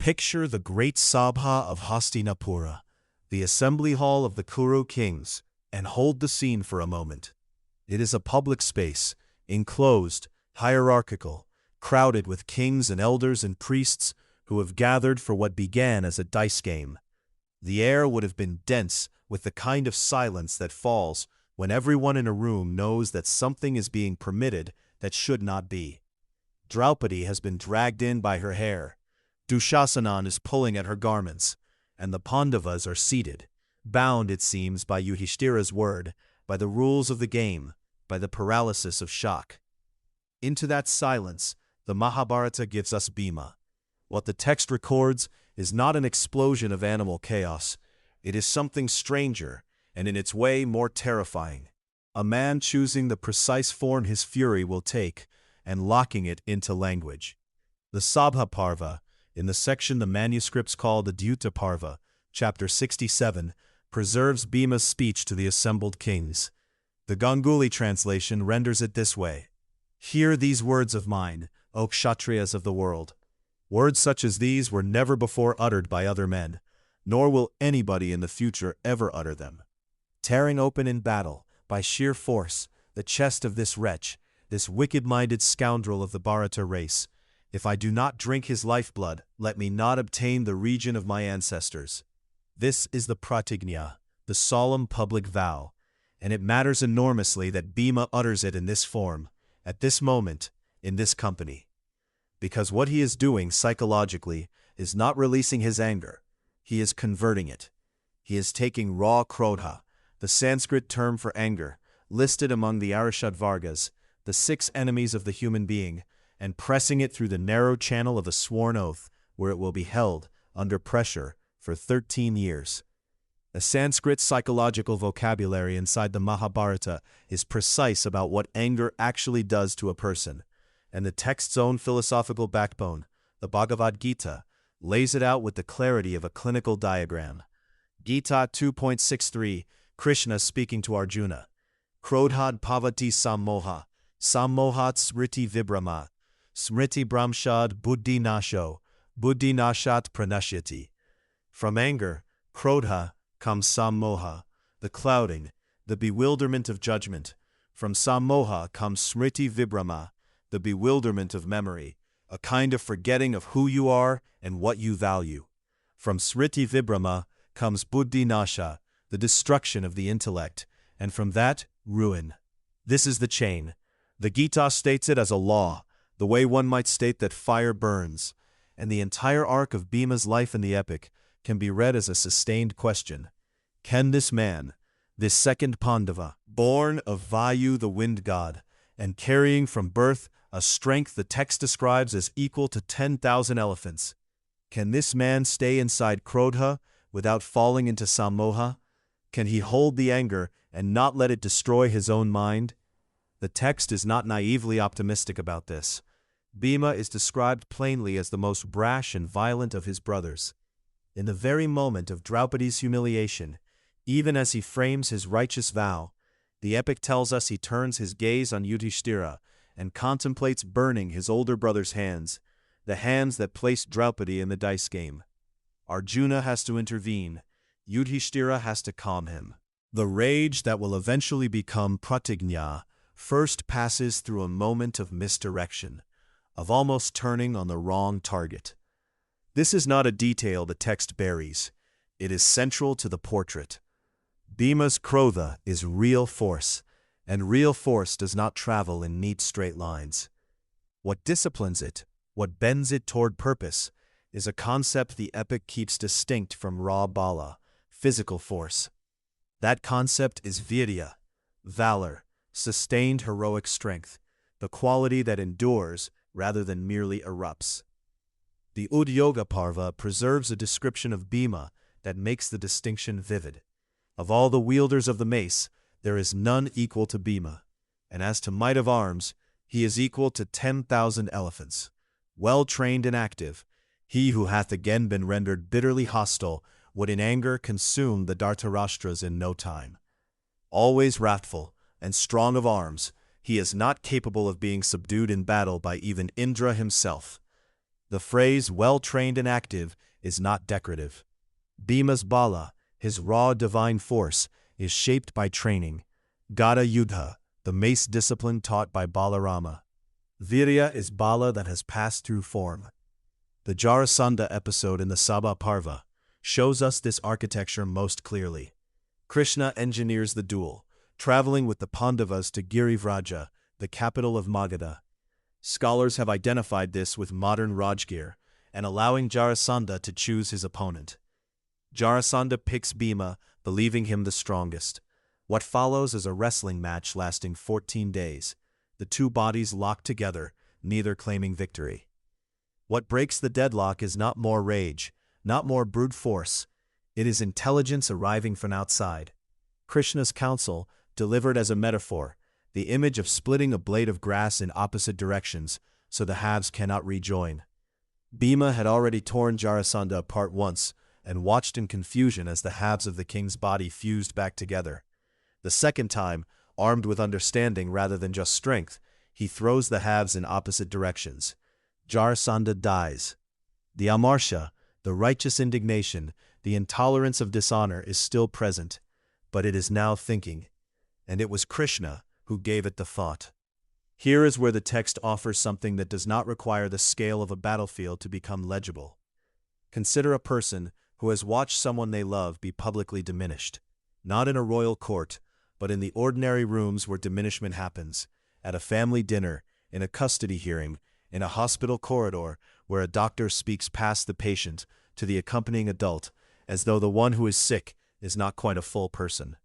Picture the great Sabha of Hāstinapura, the assembly hall of the Kuru kings, and hold the scene for a moment. It is a public space, enclosed, hierarchical, crowded with kings and elders and priests who have gathered for what began as a dice game. The air would have been dense with the kind of silence that falls when everyone in a room knows that something is being permitted that should not be. Draupadī has been dragged in by her hair. Dushasana is pulling at her garments, and the Pandavas are seated, bound, it seems, by Yudhishthira's word, by the rules of the game, by the paralysis of shock. Into that silence, the Mahābhārata gives us Bhima. What the text records is not an explosion of animal chaos. It is something stranger, and in its way more terrifying. A man choosing the precise form his fury will take, and locking it into language. The Sabha Parva, in the section the manuscripts call the Dyuta Parva, chapter 67, preserves Bhima's speech to the assembled kings. The Ganguly translation renders it this way: "Hear these words of mine, O Kshatriyas of the world. Words such as these were never before uttered by other men, nor will anybody in the future ever utter them. Tearing open in battle, by sheer force, the chest of this wretch, this wicked-minded scoundrel of the Bharata race, if I do not drink his lifeblood, let me not obtain the region of my ancestors." This is the pratigñā, the solemn public vow, and it matters enormously that Bhima utters it in this form, at this moment, in this company. Because what he is doing psychologically is not releasing his anger, he is converting it. He is taking raw krodha, the Sanskrit term for anger, listed among the Arishadvargas, the 6 enemies of the human being, and pressing it through the narrow channel of a sworn oath, where it will be held, under pressure, for 13 years. A Sanskrit psychological vocabulary inside the Mahābhārata is precise about what anger actually does to a person, and the text's own philosophical backbone, the Bhagavad Gītā, lays it out with the clarity of a clinical diagram. Gita 2.63, Krishna speaking to Arjuna: "Krodhad pavati sammoha, sammohat smriti vibrama, smriti brahmshad buddhi nasho, buddhi nashat pranashyati." From anger, krodha, comes sammoha, the clouding, the bewilderment of judgment. From sammoha comes smriti vibrama, the bewilderment of memory, a kind of forgetting of who you are and what you value. From smriti vibrama comes buddhi nasha, the destruction of the intellect, and from that, ruin. This is the chain. The Gita states it as a law, the way one might state that fire burns, and the entire arc of Bhima's life in the epic can be read as a sustained question. Can this man, this second Pandava, born of Vayu the wind god, and carrying from birth a strength the text describes as equal to 10,000 elephants, can this man stay inside krodha without falling into sammoha? Can he hold the anger and not let it destroy his own mind? The text is not naively optimistic about this. Bhima is described plainly as the most brash and violent of his brothers. In the very moment of Draupadi's humiliation, even as he frames his righteous vow, the epic tells us he turns his gaze on Yudhishthira and contemplates burning his older brother's hands, the hands that placed Draupadī in the dice game. Arjuna has to intervene. Yudhishthira has to calm him. The rage that will eventually become pratigñā first passes through a moment of misdirection, of almost turning on the wrong target. This is not a detail the text buries. It is central to the portrait. Bhima's krodha is real force, and real force does not travel in neat straight lines. What disciplines it, what bends it toward purpose, is a concept the epic keeps distinct from raw bala, physical force. That concept is virya, valor, sustained heroic strength, the quality that endures rather than merely erupts. The Udyoga Parva preserves a description of Bhima that makes the distinction vivid. Of all the wielders of the mace, there is none equal to Bhima, and as to might of arms, he is equal to 10,000 elephants. Well trained and active, he who hath again been rendered bitterly hostile would in anger consume the Dhartarashtras in no time. Always wrathful and strong of arms, he is not capable of being subdued in battle by even Indra himself. The phrase well-trained and active is not decorative. Bhima's bala, his raw divine force, is shaped by training. Gada Yuddha, the mace discipline taught by Balarāma. Virya is bala that has passed through form. The Jarasandha episode in the Sabha Parva shows us this architecture most clearly. Krishna engineers the duel, traveling with the Pandavas to Girivraja, the capital of Magadha. Scholars have identified this with modern Rajgir, and allowing Jarasandha to choose his opponent. Jarasandha picks Bhima, believing him the strongest. What follows is a wrestling match lasting 14 days. The two bodies locked together, neither claiming victory. What breaks the deadlock is not more rage, not more brute force. It is intelligence arriving from outside. Krishna's counsel, delivered as a metaphor, the image of splitting a blade of grass in opposite directions, so the halves cannot rejoin. Bhima had already torn Jarasandha apart once, and watched in confusion as the halves of the king's body fused back together. The second time, armed with understanding rather than just strength, he throws the halves in opposite directions. Jarasandha dies. The amarsha, the righteous indignation, the intolerance of dishonor is still present, but it is now thinking, and it was Krishna who gave it the thought. Here is where the text offers something that does not require the scale of a battlefield to become legible. Consider a person who has watched someone they love be publicly diminished, not in a royal court, but in the ordinary rooms where diminishment happens, at a family dinner, in a custody hearing, in a hospital corridor where a doctor speaks past the patient to the accompanying adult, as though the one who is sick is not quite a full person.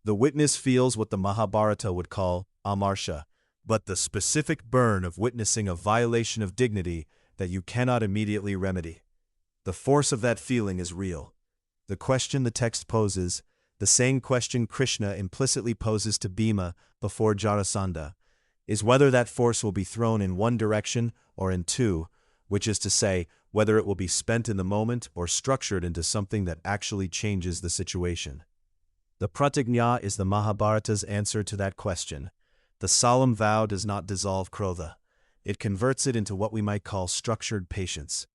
The witness feels what the Mahābhārata would call amarsha, but the specific burn of witnessing a violation of dignity that you cannot immediately remedy. The force of that feeling is real. The question the text poses, the same question Krishna implicitly poses to Bhima before Jarasandha, is whether that force will be thrown in one direction or in two, which is to say, whether it will be spent in the moment or structured into something that actually changes the situation. The pratigñā is the Mahābhārata's answer to that question. The solemn vow does not dissolve krodha. It converts it into what we might call structured patience.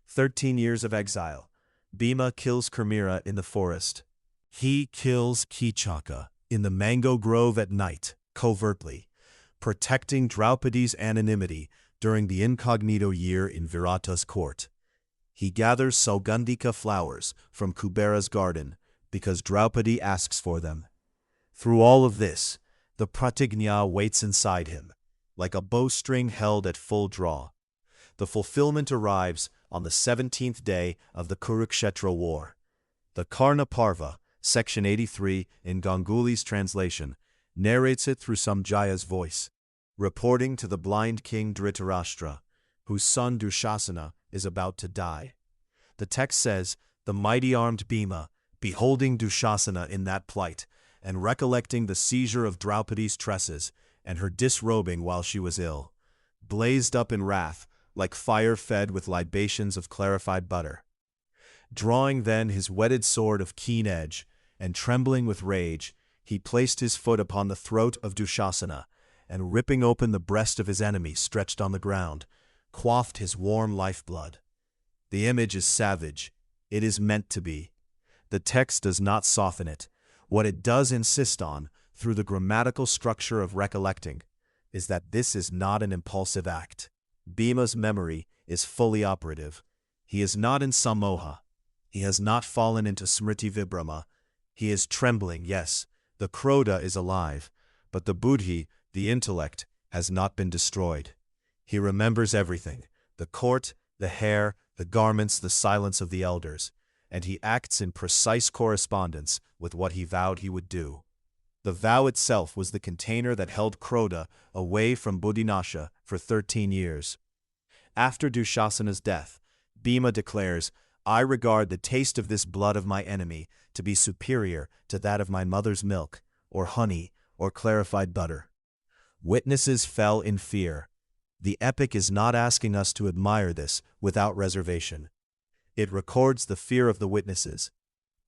13 years of exile. Bhima kills Kurmira in the forest. He kills Kichaka in the mango grove at night, covertly, protecting Draupadi's anonymity during the incognito year in Virata's court. He gathers Saugandhika flowers from Kubera's garden because Draupadī asks for them. Through all of this, the pratigñā waits inside him, like a bowstring held at full draw. The fulfillment arrives on the 17th day of the Kurukshetra war. The Karna Parva, section 83 in Ganguly's translation, narrates it through Samjaya's voice, reporting to the blind king Dhritarashtra, whose son Dushasana is about to die. The text says, the mighty-armed Bhima, beholding Dushasana in that plight, and recollecting the seizure of Draupadi's tresses and her disrobing while she was ill, blazed up in wrath, like fire fed with libations of clarified butter. Drawing then his whetted sword of keen edge, and trembling with rage, he placed his foot upon the throat of Dushasana, and ripping open the breast of his enemy stretched on the ground, quaffed his warm lifeblood. The image is savage. It is meant to be. The text does not soften it. What it does insist on, through the grammatical structure of recollecting, is that this is not an impulsive act. Bhima's memory is fully operative. He is not in samoha. He has not fallen into smriti vibrama. He is trembling, yes, the krodha is alive, but the buddhi, the intellect, has not been destroyed. He remembers everything, the court, the hair, the garments, the silence of the elders, and he acts in precise correspondence with what he vowed he would do. The vow itself was the container that held krodha away from buddhinasha for 13 years. After Dushasana's death, Bhima declares, I regard the taste of this blood of my enemy to be superior to that of my mother's milk, or honey, or clarified butter. Witnesses fell in fear. The epic is not asking us to admire this without reservation. It records the fear of the witnesses.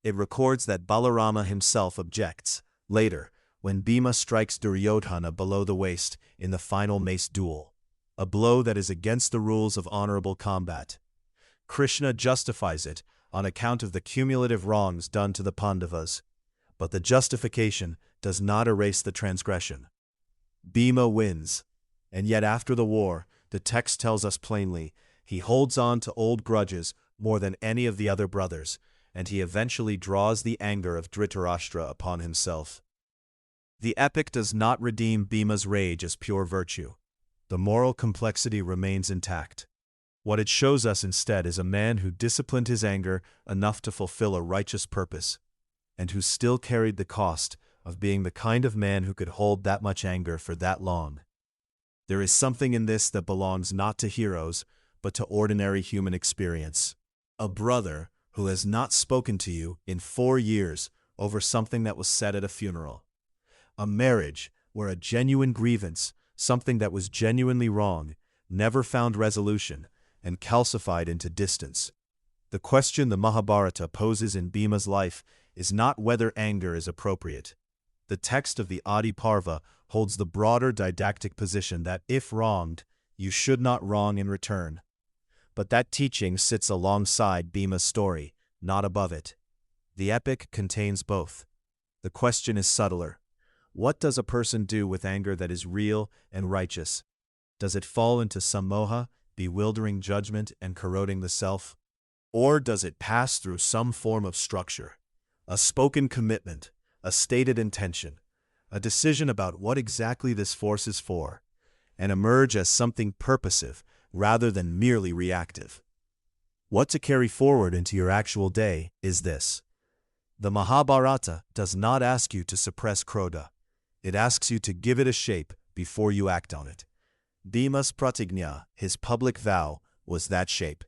It records that Balarāma himself objects, later, when Bhima strikes Duryodhana below the waist in the final mace duel. a blow that is against the rules of honorable combat. Krishna justifies it on account of the cumulative wrongs done to the Pandavas, but the justification does not erase the transgression. Bhima wins, and yet after the war, the text tells us plainly, he holds on to old grudges more than any of the other brothers, and he eventually draws the anger of Dhritarashtra upon himself. The epic does not redeem Bhima's rage as pure virtue. The moral complexity remains intact. What it shows us instead is a man who disciplined his anger enough to fulfill a righteous purpose, and who still carried the cost of being the kind of man who could hold that much anger for that long. There is something in this that belongs not to heroes, but to ordinary human experience. A brother who has not spoken to you in 4 years over something that was said at a funeral. A marriage where a genuine grievance, something that was genuinely wrong, never found resolution and calcified into distance. The question the Mahābhārata poses in Bhima's life is not whether anger is appropriate. The text of the Adi Parva holds the broader didactic position that if wronged, you should not wrong in return. But that teaching sits alongside Bhima's story, not above it. The epic contains both. The question is subtler. What does a person do with anger that is real and righteous? Does it fall into sammoha, bewildering judgment and corroding the self? Or does it pass through some form of structure? A spoken commitment, a stated intention, a decision about what exactly this force is for, and emerge as something purposive rather than merely reactive. What to carry forward into your actual day is this. The Mahābhārata does not ask you to suppress krodha. It asks you to give it a shape before you act on it. Bhima's pratigñā, his public vow, was that shape.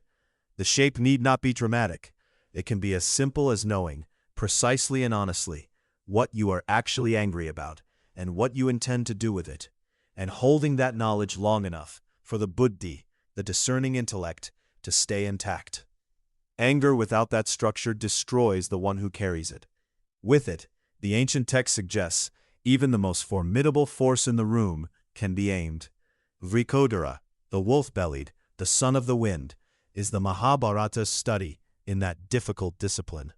The shape need not be dramatic. It can be as simple as knowing, precisely and honestly, what you are actually angry about and what you intend to do with it, and holding that knowledge long enough for the buddhi, the discerning intellect, to stay intact. Anger without that structure destroys the one who carries it. With it, the ancient text suggests, even the most formidable force in the room can be aimed. Vrikodara, the wolf-bellied, the son of the wind, is the Mahābhārata's study in that difficult discipline.